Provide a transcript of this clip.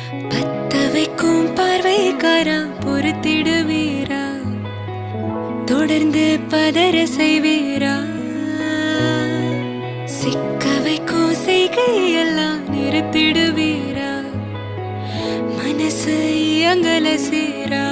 பத்த வைக்கும் பார்வைக்காரா பொறுத்திடுவீரா, தொடர்ந்து பதற செய்வீரா, சிக்க வைக்கும் செய்கையெல்லாம் நிறுத்திடுவீரா, மனசு இயங்கல சீரா.